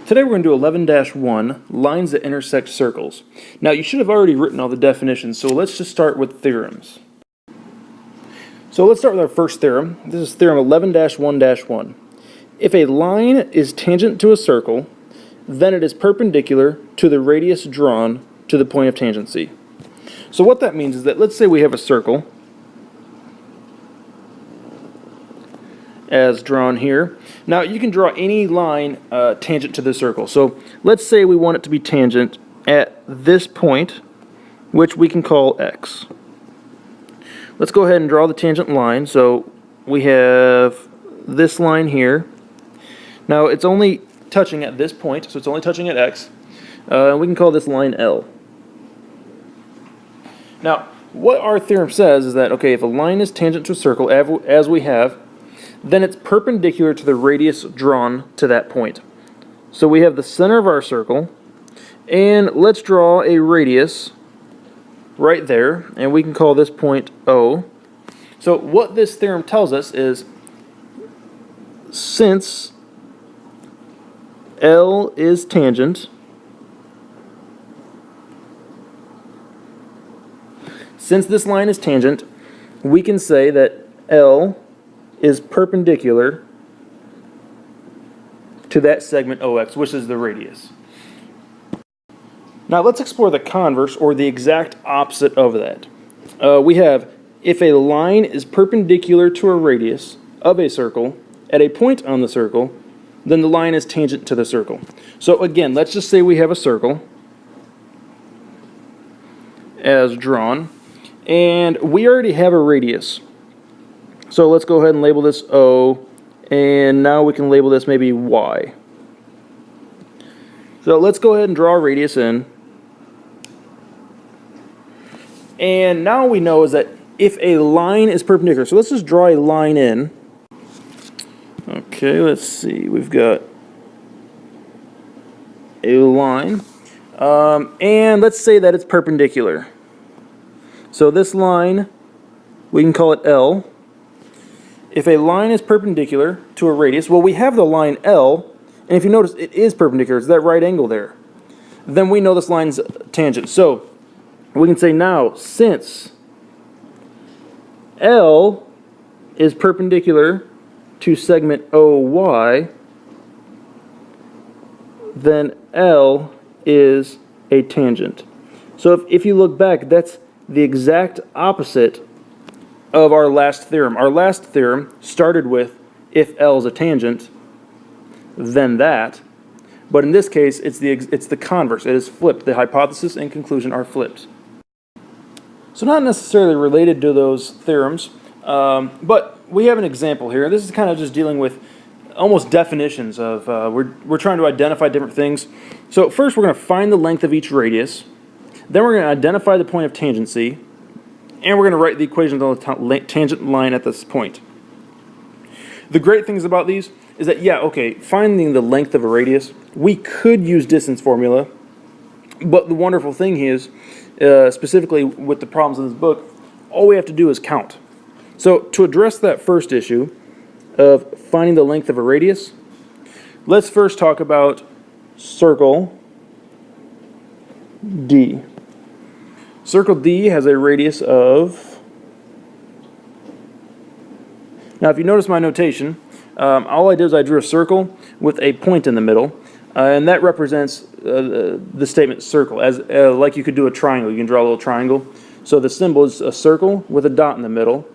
Today we're going to do 11-1, lines that intersect circles. Now you should have already written all the definitions, so let's just start with theorems. So let's start with our first theorem. This is theorem 11-1-1. If a line is tangent to a circle, then it is perpendicular to the radius drawn to the point of tangency. So what that means is that, let's say we have a circle, as drawn here. Now you can draw any line tangent to the circle. So let's say we want it to be tangent at this point, which we can call x. Let's go ahead and draw the tangent line. So we have this line here. Now it's only touching at this point, so it's only touching at x. We can call this line L. Now what our theorem says is that, okay, if a line is tangent to a circle, as we have, then it's perpendicular to the radius drawn to that point. So we have the center of our circle, and let's draw a radius right there, and we can call this point O. So what this theorem tells us is, since L is tangent, since this line is tangent, we can say that L is perpendicular to that segment OX, which is the radius. Now let's explore the converse, or the exact opposite of that. We have, if a line is perpendicular to a radius of a circle at a point on the circle, then the line is tangent to the circle. So again, let's just say we have a circle as drawn, and we already have a radius. So let's go ahead and label this O, and now we can label this maybe Y. So let's go ahead and draw a radius in. And now we know is that if a line is perpendicular, so let's just draw a line in. Okay, let's see, we've got a line, and let's say that it's perpendicular. So this line, we can call it L. If a line is perpendicular to a radius, well, we have the line L, and if you notice, it is perpendicular. It's that right angle there. Then we know this line's tangent. So we can say now, since L is perpendicular to segment OY, then L is a tangent. So if you look back, that's the exact opposite of our last theorem. Our last theorem started with, if L is a tangent, then that. But in this case, it's the converse. It is flipped. The hypothesis and conclusion are flipped. So not necessarily related to those theorems, but we have an example here. This is kind of just dealing with almost definitions of, we're trying to identify different things. So first we're going to find the length of each radius. Then we're going to identify the point of tangency. And we're going to write the equations on the tangent line at this point. The great things about these is that, yeah, okay, finding the length of a radius, we could use distance formula, but the wonderful thing is, specifically with the problems in this book, all we have to do is count. So to address that first issue of finding the length of a radius, let's first talk about circle D. Circle D has a radius of, now if you notice my notation, all I did is I drew a circle with a point in the middle, and that represents the statement circle, as like you could do a triangle. You can draw a little triangle. So the symbol is a circle with a dot in the middle,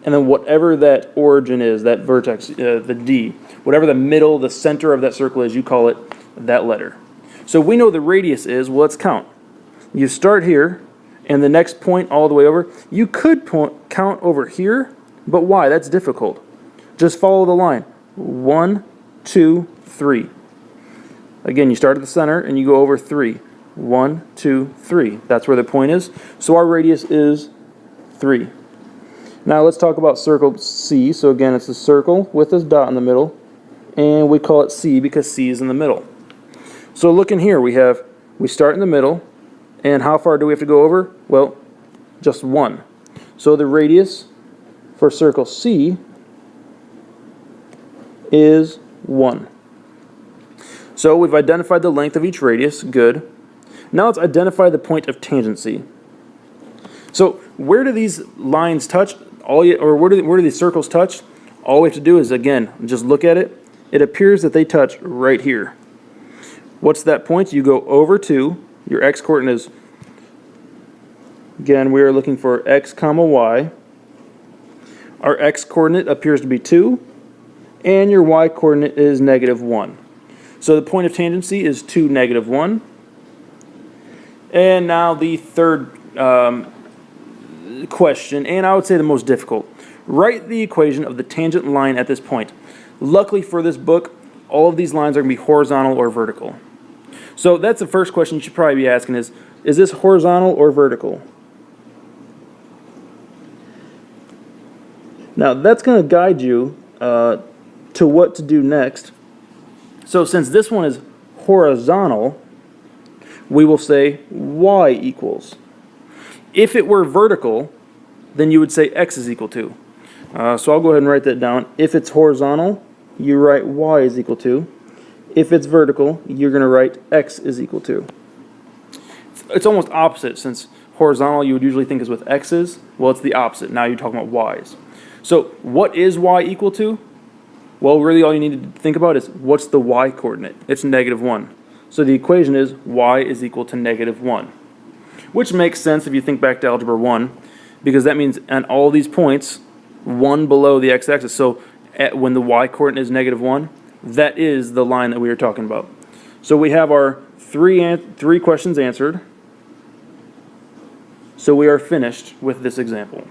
and then whatever that origin is, that vertex, the D, whatever the middle, the center of that circle is, you call it that letter. So we know the radius is, well, let's count. You start here, and the next point all the way over. You could count over here, but why? That's difficult. Just follow the line. 1, 2, 3. Again, you start at the center and you go over 3. 1, 2, 3. That's where the point is. So our radius is 3. Now let's talk about circle C. So again, it's a circle with this dot in the middle, and we call it C because C is in the middle. So look in here. We start in the middle. And how far do we have to go over? Well, just 1. So the radius for circle C is 1. So we've identified the length of each radius, good. Now let's identify the point of tangency. So where do these lines touch? Where do these circles touch? All we have to do is, again, just look at it. It appears that they touch right here. What's that point? You go over 2. Your x-coordinate is, again, we are looking for x comma y. Our x-coordinate appears to be 2, and your y-coordinate is -1. So the point of tangency is 2, -1. And now the third question, and I would say the most difficult. Write the equation of the tangent line at this point. Luckily for this book, all of these lines are going to be horizontal or vertical. So that's the first question you should probably be asking is this horizontal or vertical? Now that's going to guide you to what to do next. So since this one is horizontal, we will say y equals. If it were vertical, then you would say x is equal to. So I'll go ahead and write that down. If it's horizontal, you write y is equal to. If it's vertical, you're going to write x is equal to. It's almost opposite, since horizontal you would usually think is with x's. Well, it's the opposite. Now you're talking about y's. So what is y equal to? Well, really all you need to think about is what's the y-coordinate? It's -1. So the equation is y is equal to -1. Which makes sense if you think back to Algebra 1, because that means at all these points, 1 below the x-axis, so when the y-coordinate is -1, that is the line that we are talking about. So we have our three questions answered. So we are finished with this example.